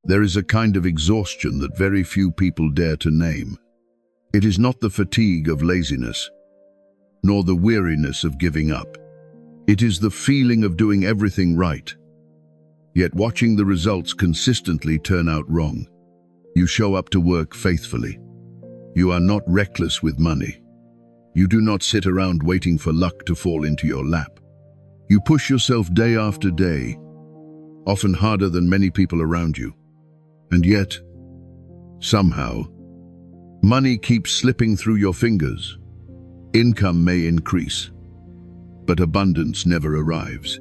There is a kind of exhaustion that very few people dare to name. It is not the fatigue of laziness, nor the weariness of giving up. It is the feeling of doing everything right, yet watching the results consistently turn out wrong. You show up to work faithfully. You are not reckless with money. You do not sit around waiting for luck to fall into your lap. You push yourself day after day, often harder than many people around you. And yet, somehow, money keeps slipping through your fingers. Income may increase, but abundance never arrives.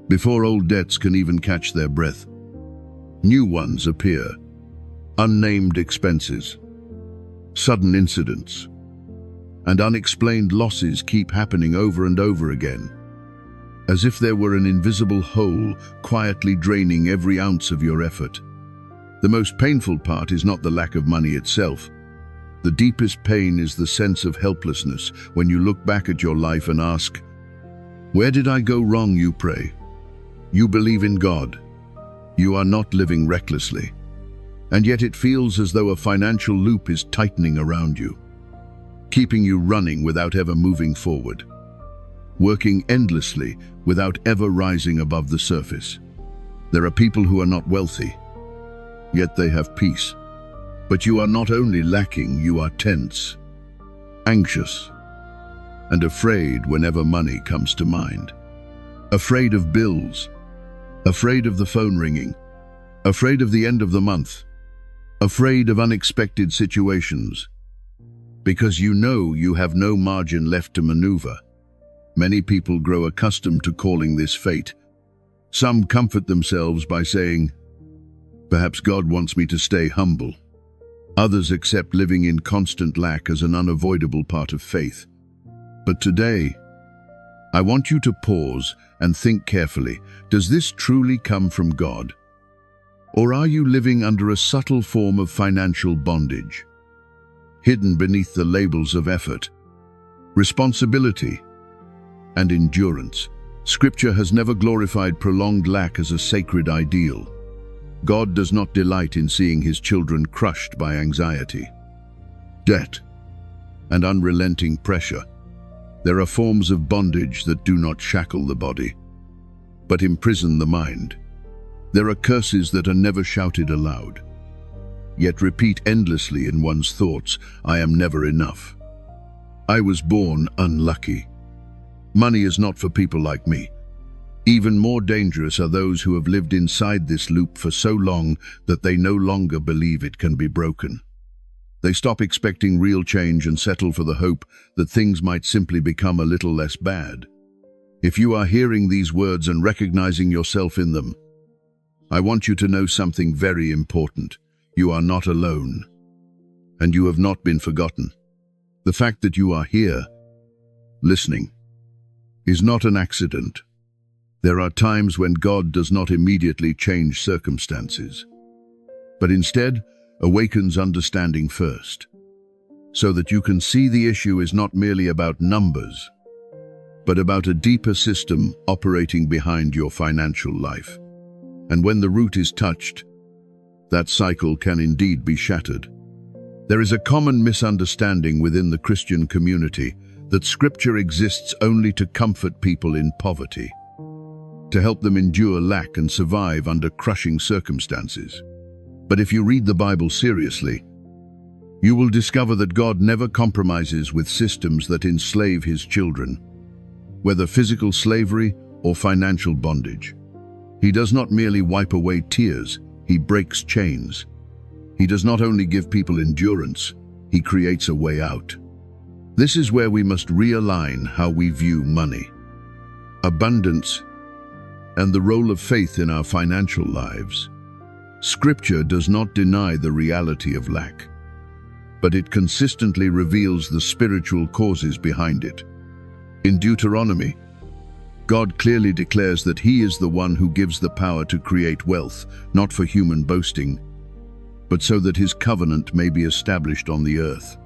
Before old debts can even catch their breath, new ones appear. Unnamed expenses, sudden incidents, and unexplained losses keep happening over and over again, as if there were an invisible hole quietly draining every ounce of your effort. The most painful part is not the lack of money itself. The deepest pain is the sense of helplessness when you look back at your life and ask, "Where did I go wrong?" You pray. You believe in God. You are not living recklessly. And yet it feels as though a financial loop is tightening around you, keeping you running without ever moving forward, working endlessly without ever rising above the surface. There are people who are not wealthy, yet they have peace. But you are not only lacking, you are tense, anxious, and afraid whenever money comes to mind. Afraid of bills, afraid of the phone ringing, afraid of the end of the month, afraid of unexpected situations. Because you know you have no margin left to maneuver. Many people grow accustomed to calling this fate. Some comfort themselves by saying, "Perhaps God wants me to stay humble." Others accept living in constant lack as an unavoidable part of faith. But today, I want you to pause and think carefully. Does this truly come from God? Or are you living under a subtle form of financial bondage, hidden beneath the labels of effort, responsibility, and endurance? Scripture has never glorified prolonged lack as a sacred ideal. God does not delight in seeing his children crushed by anxiety, debt, and unrelenting pressure. There are forms of bondage that do not shackle the body, but imprison the mind. There are curses that are never shouted aloud, yet repeat endlessly in one's thoughts. I am never enough. I was born unlucky. Money is not for people like me. Even more dangerous are those who have lived inside this loop for so long that they no longer believe it can be broken. They stop expecting real change and settle for the hope that things might simply become a little less bad. If you are hearing these words and recognizing yourself in them, I want you to know something very important. You are not alone, and you have not been forgotten. The fact that you are here, listening, is not an accident. There are times when God does not immediately change circumstances, but instead awakens understanding first, so that you can see the issue is not merely about numbers, but about a deeper system operating behind your financial life. And when the root is touched, that cycle can indeed be shattered. There is a common misunderstanding within the Christian community that Scripture exists only to comfort people in poverty, to help them endure lack and survive under crushing circumstances. But if you read the Bible seriously, you will discover that God never compromises with systems that enslave his children, whether physical slavery or financial bondage. He does not merely wipe away tears, he breaks chains. He does not only give people endurance, he creates a way out. This is where we must realign how we view money, abundance, and the role of faith in our financial lives. Scripture does not deny the reality of lack, but it consistently reveals the spiritual causes behind it. In Deuteronomy, God clearly declares that he is the one who gives the power to create wealth, not for human boasting, but so that his covenant may be established on the earth.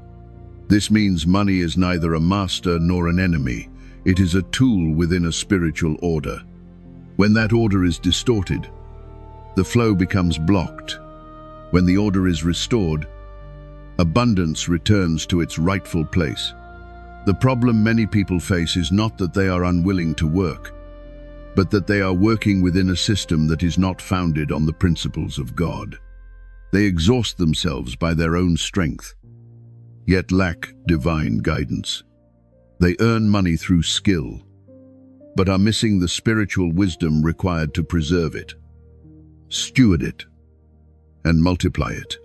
This means money is neither a master nor an enemy. It is a tool within a spiritual order. When that order is distorted, the flow becomes blocked, When the order is restored, abundance returns to its rightful place. The problem many people face is not that they are unwilling to work, but that they are working within a system that is not founded on the principles of God. They exhaust themselves by their own strength, yet lack divine guidance. They earn money through skill, but are missing the spiritual wisdom required to preserve it, steward it, and multiply it.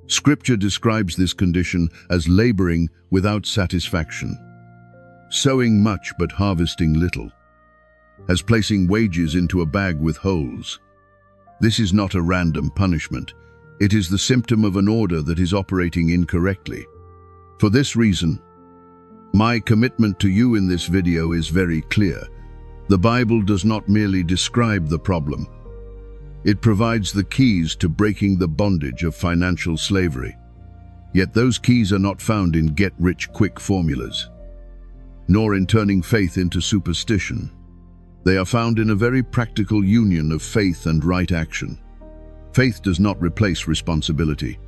Scripture describes this condition as laboring without satisfaction, sowing much but harvesting little, as placing wages into a bag with holes. This is not a random punishment. It is the symptom of an order that is operating incorrectly. For this reason, my commitment to you in this video is very clear. The Bible does not merely describe the problem. It provides the keys to breaking the bondage of financial slavery. Yet those keys are not found in get-rich-quick formulas, nor in turning faith into superstition. They are found in a very practical union of faith and right action. Faith does not replace responsibility,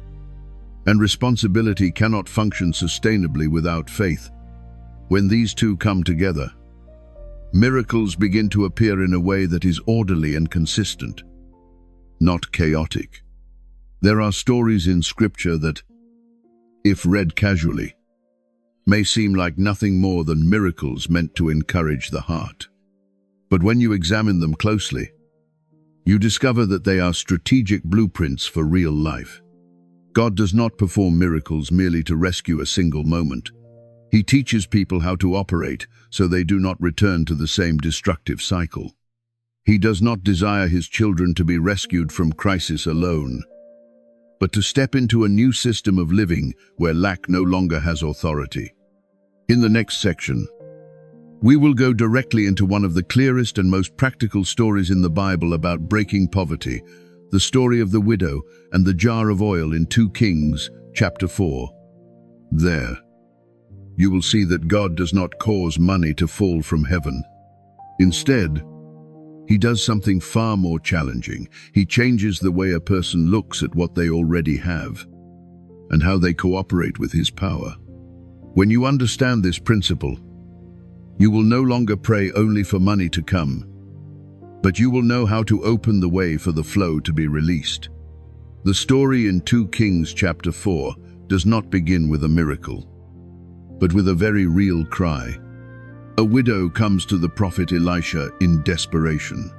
and responsibility cannot function sustainably without faith. When these two come together, miracles begin to appear in a way that is orderly and consistent, not chaotic. There are stories in Scripture that, if read casually, may seem like nothing more than miracles meant to encourage the heart. But when you examine them closely, you discover that they are strategic blueprints for real life. God does not perform miracles merely to rescue a single moment. He teaches people how to operate so they do not return to the same destructive cycle. He does not desire his children to be rescued from crisis alone, but to step into a new system of living where lack no longer has authority. In the next section, we will go directly into one of the clearest and most practical stories in the Bible about breaking poverty, the story of the widow and the jar of oil in 2 Kings, chapter 4. There, you will see that God does not cause money to fall from heaven. Instead, he does something far more challenging. He changes the way a person looks at what they already have and how they cooperate with his power. When you understand this principle, you will no longer pray only for money to come, but you will know how to open the way for the flow to be released. The story in 2 Kings chapter 4 does not begin with a miracle, but with a very real cry. A widow comes to the prophet Elisha in desperation,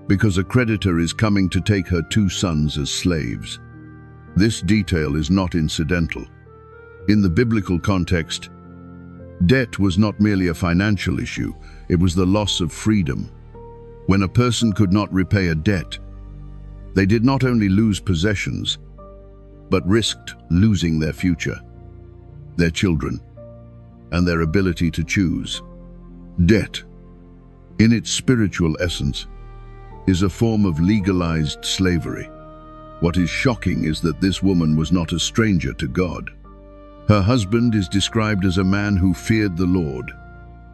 because a creditor is coming to take her 2 sons as slaves. This detail is not incidental. In the biblical context, debt was not merely a financial issue, it was the loss of freedom. When a person could not repay a debt, they did not only lose possessions, but risked losing their future, their children, and their ability to choose. Debt, in its spiritual essence, is a form of legalized slavery. What is shocking is that this woman was not a stranger to God. Her husband is described as a man who feared the Lord.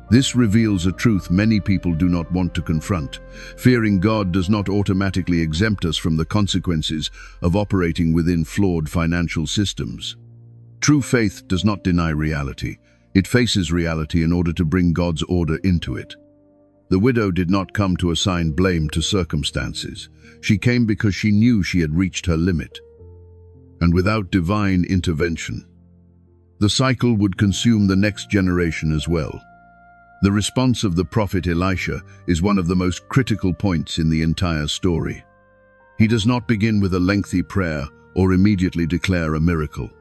This reveals a truth many people do not want to confront. Fearing God does not automatically exempt us from the consequences of operating within flawed financial systems. True faith does not deny reality. It faces reality in order to bring God's order into it. The widow did not come to assign blame to circumstances. She came because she knew she had reached her limit. And without divine intervention, the cycle would consume the next generation as well. The response of the prophet Elisha is one of the most critical points in the entire story. He does not begin with a lengthy prayer or immediately declare a miracle.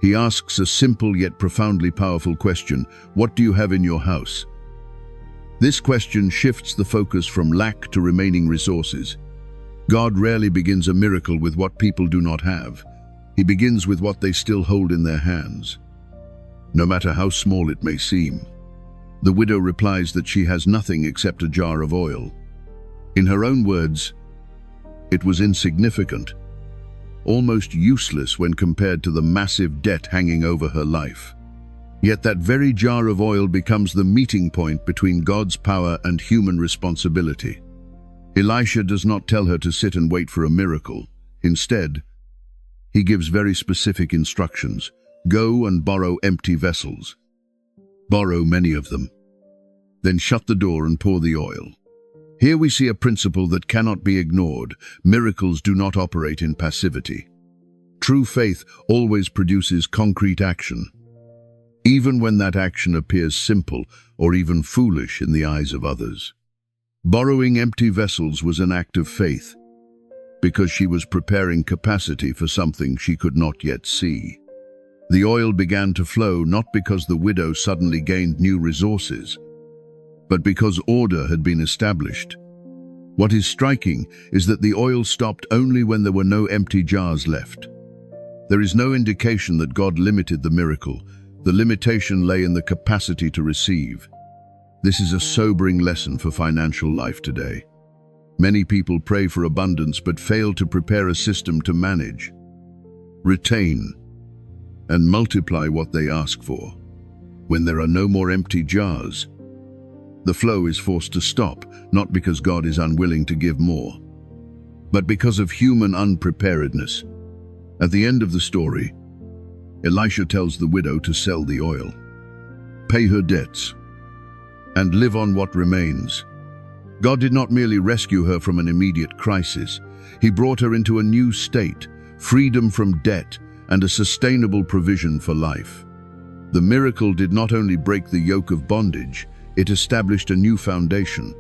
He asks a simple yet profoundly powerful question: what do you have in your house? This question shifts the focus from lack to remaining resources. God rarely begins a miracle with what people do not have. He begins with what they still hold in their hands, no matter how small it may seem. The widow replies that she has nothing except a jar of oil. In her own words, it was insignificant, almost useless when compared to the massive debt hanging over her life. Yet that very jar of oil becomes the meeting point between God's power and human responsibility. Elisha does not tell her to sit and wait for a miracle. Instead, he gives very specific instructions. Go and borrow empty vessels. Borrow many of them. Then shut the door and pour the oil. Here we see a principle that cannot be ignored. Miracles do not operate in passivity. True faith always produces concrete action, even when that action appears simple or even foolish in the eyes of others. Borrowing empty vessels was an act of faith, because she was preparing capacity for something she could not yet see. The oil began to flow not because the widow suddenly gained new resources, but because order had been established. What is striking is that the oil stopped only when there were no empty jars left. There is no indication that God limited the miracle. The limitation lay in the capacity to receive. This is a sobering lesson for financial life today. Many people pray for abundance but fail to prepare a system to manage, retain, and multiply what they ask for. When there are no more empty jars, the flow is forced to stop, not because God is unwilling to give more, but because of human unpreparedness. At the end of the story, Elisha tells the widow to sell the oil, pay her debts, and live on what remains. God did not merely rescue her from an immediate crisis. He brought her into a new state, freedom from debt, and a sustainable provision for life. The miracle did not only break the yoke of bondage, it established a new foundation.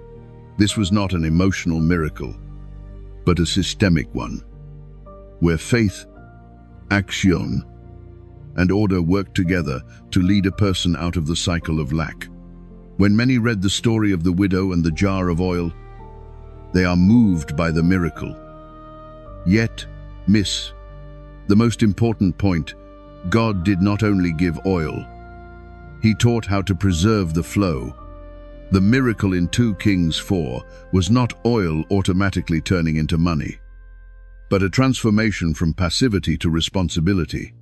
This was not an emotional miracle, but a systemic one, where faith, action, and order worked together to lead a person out of the cycle of lack. When many read the story of the widow and the jar of oil, they are moved by the miracle, yet miss the most important point. God did not only give oil, He taught how to preserve the flow. The miracle in 2 Kings 4 was not oil automatically turning into money, but a transformation from passivity to responsibility,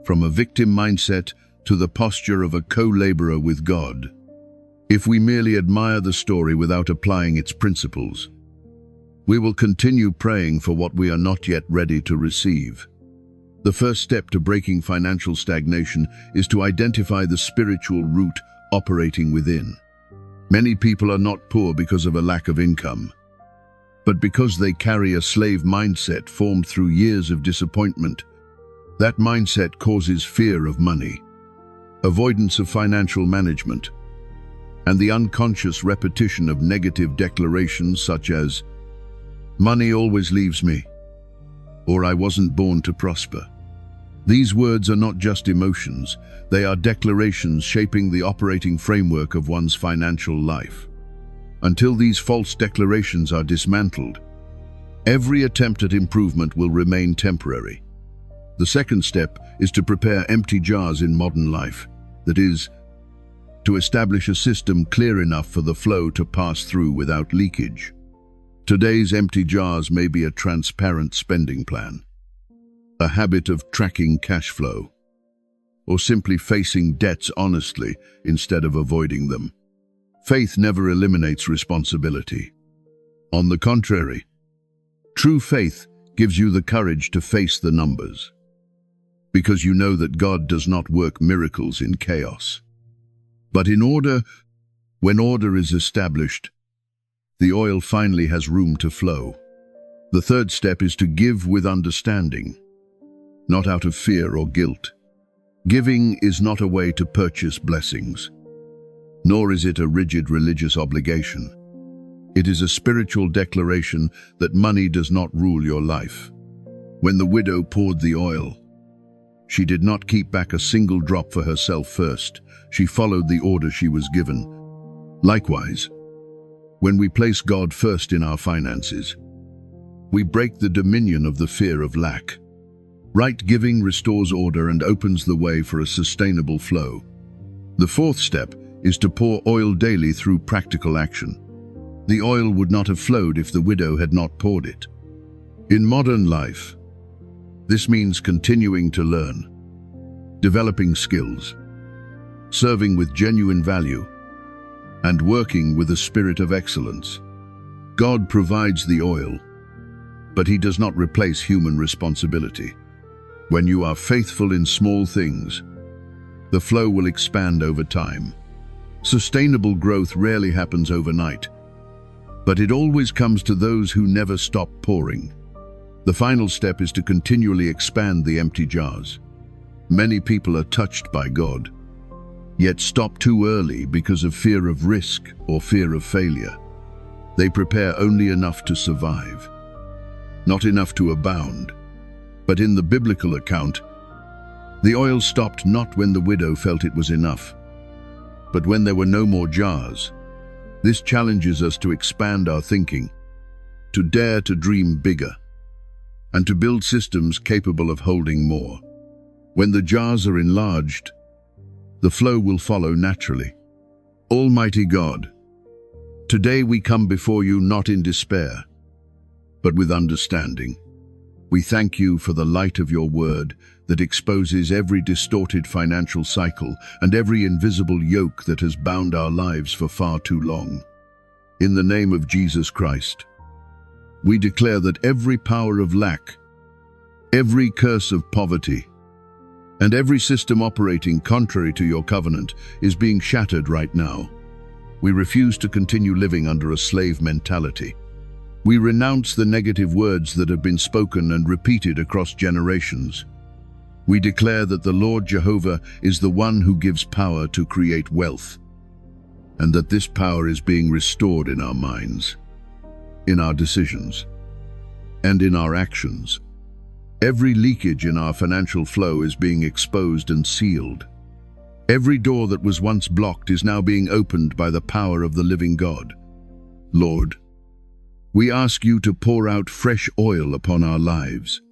from a victim mindset to the posture of a co-laborer with God. If we merely admire the story without applying its principles, we will continue praying for what we are not yet ready to receive. The first step to breaking financial stagnation is to identify the spiritual root operating within. Many people are not poor because of a lack of income, but because they carry a slave mindset formed through years of disappointment. That mindset causes fear of money, avoidance of financial management, and the unconscious repetition of negative declarations such as, "Money always leaves me," or "I wasn't born to prosper." These words are not just emotions, they are declarations shaping the operating framework of one's financial life. Until these false declarations are dismantled, every attempt at improvement will remain temporary. The second step is to prepare empty jars in modern life, that is, to establish a system clear enough for the flow to pass through without leakage. Today's empty jars may be a transparent spending plan, a habit of tracking cash flow, or simply facing debts honestly instead of avoiding them. Faith never eliminates responsibility. On the contrary, true faith gives you the courage to face the numbers, because you know that God does not work miracles in chaos, but in order. When order is established, the oil finally has room to flow. The third step is to give with understanding, not out of fear or guilt. Giving is not a way to purchase blessings, nor is it a rigid religious obligation. It is a spiritual declaration that money does not rule your life. When the widow poured the oil, she did not keep back a single drop for herself first. She followed the order she was given. Likewise, when we place God first in our finances, we break the dominion of the fear of lack. Right giving restores order and opens the way for a sustainable flow. The fourth step is to pour oil daily through practical action. The oil would not have flowed if the widow had not poured it. In modern life, this means continuing to learn, developing skills, serving with genuine value, and working with a spirit of excellence. God provides the oil, but He does not replace human responsibility. When you are faithful in small things, the flow will expand over time. Sustainable growth rarely happens overnight, but it always comes to those who never stop pouring. The final step is to continually expand the empty jars. Many people are touched by God, yet stop too early because of fear of risk or fear of failure. They prepare only enough to survive, not enough to abound. But in the biblical account, the oil stopped not when the widow felt it was enough, but when there were no more jars. This challenges us to expand our thinking, to dare to dream bigger, and to build systems capable of holding more. When the jars are enlarged, the flow will follow naturally. Almighty God, today we come before you not in despair, but with understanding. We thank you for the light of your word that exposes every distorted financial cycle and every invisible yoke that has bound our lives for far too long. In the name of Jesus Christ, we declare that every power of lack, every curse of poverty, and every system operating contrary to your covenant is being shattered right now. We refuse to continue living under a slave mentality. We renounce the negative words that have been spoken and repeated across generations. We declare that the Lord Jehovah is the one who gives power to create wealth, and that this power is being restored in our minds, in our decisions, and in our actions. Every leakage in our financial flow is being exposed and sealed. Every door that was once blocked is now being opened by the power of the living God. Lord, we ask you to pour out fresh oil upon our lives,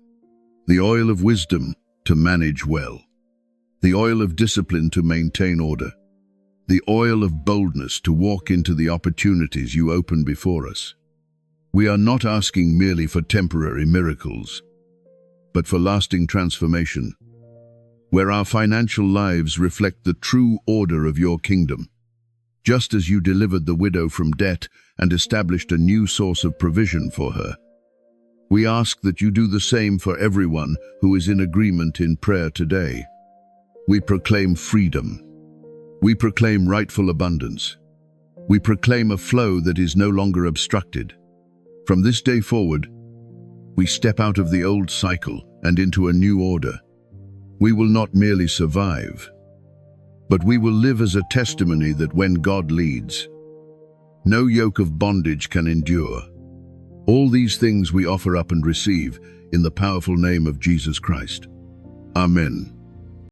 the oil of wisdom to manage well, the oil of discipline to maintain order, the oil of boldness to walk into the opportunities you open before us. We are not asking merely for temporary miracles, but for lasting transformation, where our financial lives reflect the true order of your kingdom. Just as you delivered the widow from debt and established a new source of provision for her, we ask that you do the same for everyone who is in agreement in prayer today. We proclaim freedom. We proclaim rightful abundance. We proclaim a flow that is no longer obstructed. From this day forward, we step out of the old cycle and into a new order. We will not merely survive, but we will live as a testimony that when God leads, no yoke of bondage can endure. All these things we offer up and receive in the powerful name of Jesus Christ. Amen.